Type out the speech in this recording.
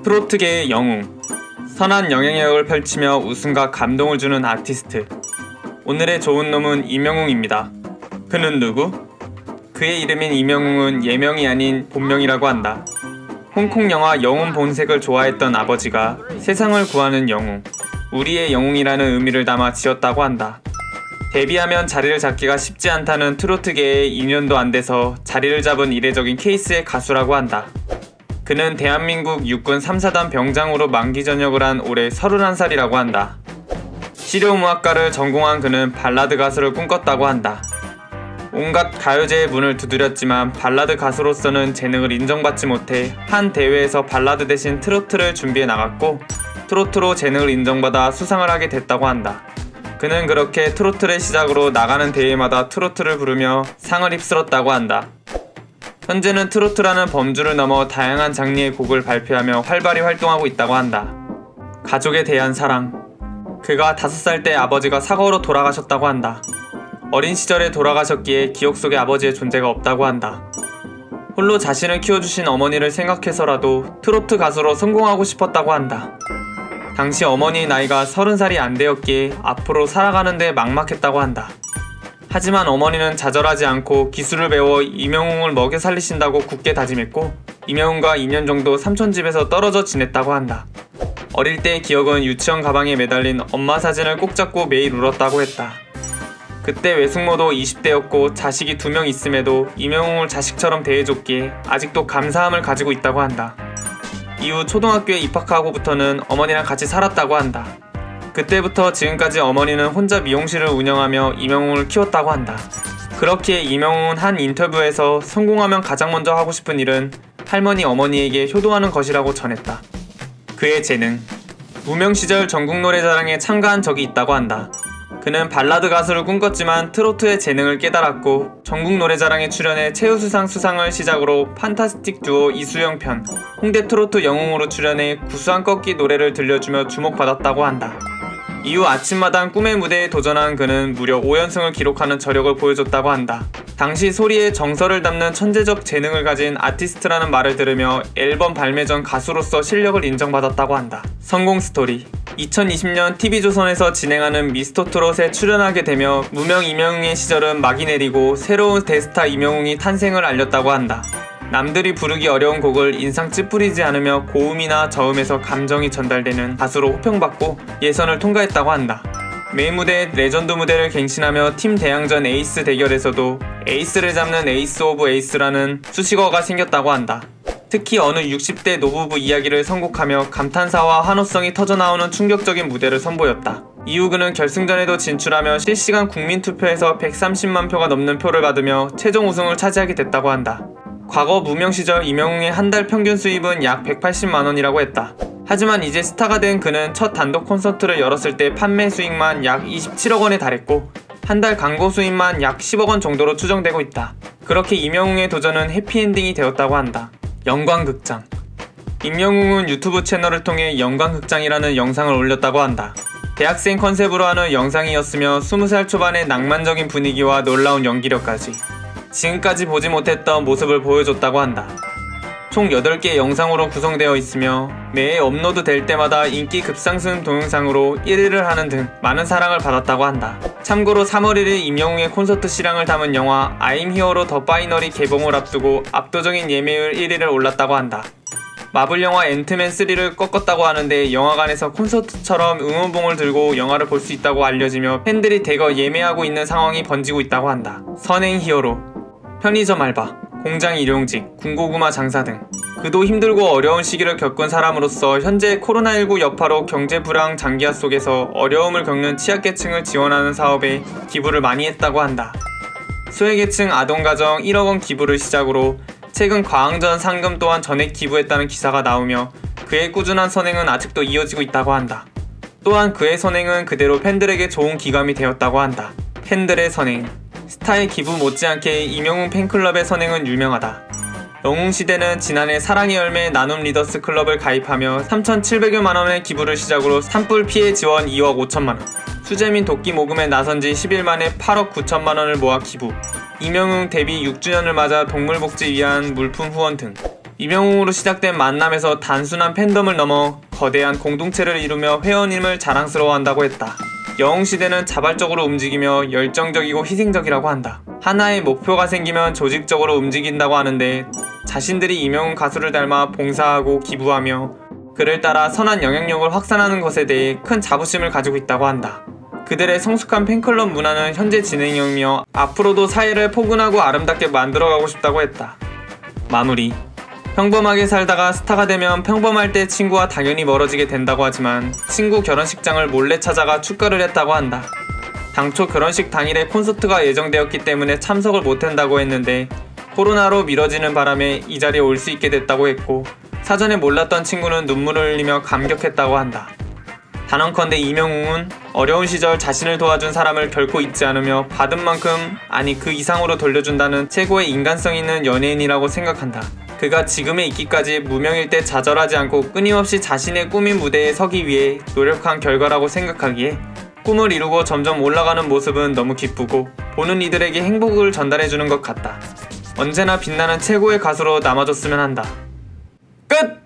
트로트계의 영웅, 선한 영향력을 펼치며 웃음과 감동을 주는 아티스트. 오늘의 좋은 놈은 임영웅입니다. 그는 누구? 그의 이름인 임영웅은 예명이 아닌 본명이라고 한다. 홍콩 영화 영웅 본색을 좋아했던 아버지가 세상을 구하는 영웅, 우리의 영웅이라는 의미를 담아 지었다고 한다. 데뷔하면 자리를 잡기가 쉽지 않다는 트로트계에 2년도 안 돼서 자리를 잡은 이례적인 케이스의 가수라고 한다. 그는 대한민국 육군 3사단 병장으로 만기 전역을 한 올해 31살이라고 한다. 실용음악과를 전공한 그는 발라드 가수를 꿈꿨다고 한다. 온갖 가요제의 문을 두드렸지만 발라드 가수로서는 재능을 인정받지 못해 한 대회에서 발라드 대신 트로트를 준비해 나갔고 트로트로 재능을 인정받아 수상을 하게 됐다고 한다. 그는 그렇게 트로트를 시작으로 나가는 대회마다 트로트를 부르며 상을 휩쓸었다고 한다. 현재는 트로트라는 범주를 넘어 다양한 장르의 곡을 발표하며 활발히 활동하고 있다고 한다. 가족에 대한 사랑. 그가 5살 때 아버지가 사고로 돌아가셨다고 한다. 어린 시절에 돌아가셨기에 기억 속에 아버지의 존재가 없다고 한다. 홀로 자신을 키워주신 어머니를 생각해서라도 트로트 가수로 성공하고 싶었다고 한다. 당시 어머니의 나이가 30살이 안 되었기에 앞으로 살아가는 데 막막했다고 한다. 하지만 어머니는 좌절하지 않고 기술을 배워 임영웅을 먹여 살리신다고 굳게 다짐했고 임영웅과 2년 정도 삼촌 집에서 떨어져 지냈다고 한다. 어릴 때의 기억은 유치원 가방에 매달린 엄마 사진을 꼭 잡고 매일 울었다고 했다. 그때 외숙모도 20대였고 자식이 2명 있음에도 임영웅을 자식처럼 대해줬기에 아직도 감사함을 가지고 있다고 한다. 이후 초등학교에 입학하고부터는 어머니랑 같이 살았다고 한다. 그때부터 지금까지 어머니는 혼자 미용실을 운영하며 임영웅을 키웠다고 한다. 그렇기에 임영웅은 한 인터뷰에서 성공하면 가장 먼저 하고 싶은 일은 할머니 어머니에게 효도하는 것이라고 전했다. 그의 재능. 무명 시절 전국 노래자랑에 참가한 적이 있다고 한다. 그는 발라드 가수를 꿈꿨지만 트로트의 재능을 깨달았고 전국 노래자랑에 출연해 최우수상 수상을 시작으로 판타스틱 듀오 이수영 편, 홍대 트로트 영웅으로 출연해 구수한 꺾기 노래를 들려주며 주목받았다고 한다. 이후 아침마당 꿈의 무대에 도전한 그는 무려 5연승을 기록하는 저력을 보여줬다고 한다. 당시 소리에 정서를 담는 천재적 재능을 가진 아티스트라는 말을 들으며 앨범 발매 전 가수로서 실력을 인정받았다고 한다. 성공 스토리. 2020년 TV조선에서 진행하는 미스터트롯에 출연하게 되며 무명 임영웅의 시절은 막이 내리고 새로운 대스타 임영웅이 탄생을 알렸다고 한다. 남들이 부르기 어려운 곡을 인상 찌푸리지 않으며 고음이나 저음에서 감정이 전달되는 가수로 호평받고 예선을 통과했다고 한다. 메인 무대 레전드 무대를 갱신하며 팀 대항전 에이스 대결에서도 에이스를 잡는 에이스 오브 에이스라는 수식어가 생겼다고 한다. 특히 어느 60대 노부부 이야기를 선곡하며 감탄사와 환호성이 터져나오는 충격적인 무대를 선보였다. 이후 그는 결승전에도 진출하며 실시간 국민투표에서 130만 표가 넘는 표를 받으며 최종 우승을 차지하게 됐다고 한다. 과거 무명 시절 임영웅의 한 달 평균 수입은 약 180만원이라고 했다. 하지만 이제 스타가 된 그는 첫 단독 콘서트를 열었을 때 판매 수익만 약 27억원에 달했고 한 달 광고 수입만 약 10억원 정도로 추정되고 있다. 그렇게 임영웅의 도전은 해피엔딩이 되었다고 한다. 영광극장. 임영웅은 유튜브 채널을 통해 영광극장이라는 영상을 올렸다고 한다. 대학생 컨셉으로 하는 영상이었으며 20살 초반의 낭만적인 분위기와 놀라운 연기력까지 지금까지 보지 못했던 모습을 보여줬다고 한다. 총 8개의 영상으로 구성되어 있으며 매해 업로드 될 때마다 인기 급상승 동영상으로 1위를 하는 등 많은 사랑을 받았다고 한다. 참고로 3월 1일 임영웅의 콘서트 실황을 담은 영화 I'm Here로 더 파이널이 개봉을 앞두고 압도적인 예매율 1위를 올랐다고 한다. 마블 영화 앤트맨 3를 꺾었다고 하는데 영화관에서 콘서트처럼 응원봉을 들고 영화를 볼 수 있다고 알려지며 팬들이 대거 예매하고 있는 상황이 번지고 있다고 한다. 선행 히어로. 편의점 알바, 공장 일용직, 군고구마 장사 등 그도 힘들고 어려운 시기를 겪은 사람으로서 현재 코로나19 여파로 경제 불황 장기화 속에서 어려움을 겪는 취약계층을 지원하는 사업에 기부를 많이 했다고 한다. 소외계층 아동가정 1억원 기부를 시작으로 최근 과항전 상금 또한 전액 기부했다는 기사가 나오며 그의 꾸준한 선행은 아직도 이어지고 있다고 한다. 또한 그의 선행은 그대로 팬들에게 좋은 기감이 되었다고 한다. 팬들의 선행. 스타의 기부 못지않게 임영웅 팬클럽의 선행은 유명하다. 영웅시대는 지난해 사랑의 열매 나눔 리더스 클럽을 가입하며 3,700여만원의 기부를 시작으로 산불 피해 지원 2억 5천만원, 수재민 도끼 모금에 나선 지 10일 만에 8억 9천만원을 모아 기부, 임영웅 데뷔 6주년을 맞아 동물복지 위한 물품 후원 등 이명웅으로 시작된 만남에서 단순한 팬덤을 넘어 거대한 공동체를 이루며 회원임을 자랑스러워한다고 했다. 영웅시대는 자발적으로 움직이며 열정적이고 희생적이라고 한다. 하나의 목표가 생기면 조직적으로 움직인다고 하는데 자신들이 이명웅 가수를 닮아 봉사하고 기부하며 그를 따라 선한 영향력을 확산하는 것에 대해 큰 자부심을 가지고 있다고 한다. 그들의 성숙한 팬클럽 문화는 현재 진행형이며 앞으로도 사회를 포근하고 아름답게 만들어가고 싶다고 했다. 마무리. 평범하게 살다가 스타가 되면 평범할 때 친구와 당연히 멀어지게 된다고 하지만 친구 결혼식장을 몰래 찾아가 축가를 했다고 한다. 당초 결혼식 당일에 콘서트가 예정되었기 때문에 참석을 못한다고 했는데 코로나로 미뤄지는 바람에 이 자리에 올 수 있게 됐다고 했고 사전에 몰랐던 친구는 눈물을 흘리며 감격했다고 한다. 단언컨대 이명웅은 어려운 시절 자신을 도와준 사람을 결코 잊지 않으며 받은 만큼 아니 그 이상으로 돌려준다는 최고의 인간성 있는 연예인이라고 생각한다. 그가 지금에 있기까지 무명일 때 좌절하지 않고 끊임없이 자신의 꿈인 무대에 서기 위해 노력한 결과라고 생각하기에 꿈을 이루고 점점 올라가는 모습은 너무 기쁘고 보는 이들에게 행복을 전달해주는 것 같다. 언제나 빛나는 최고의 가수로 남아줬으면 한다. 끝!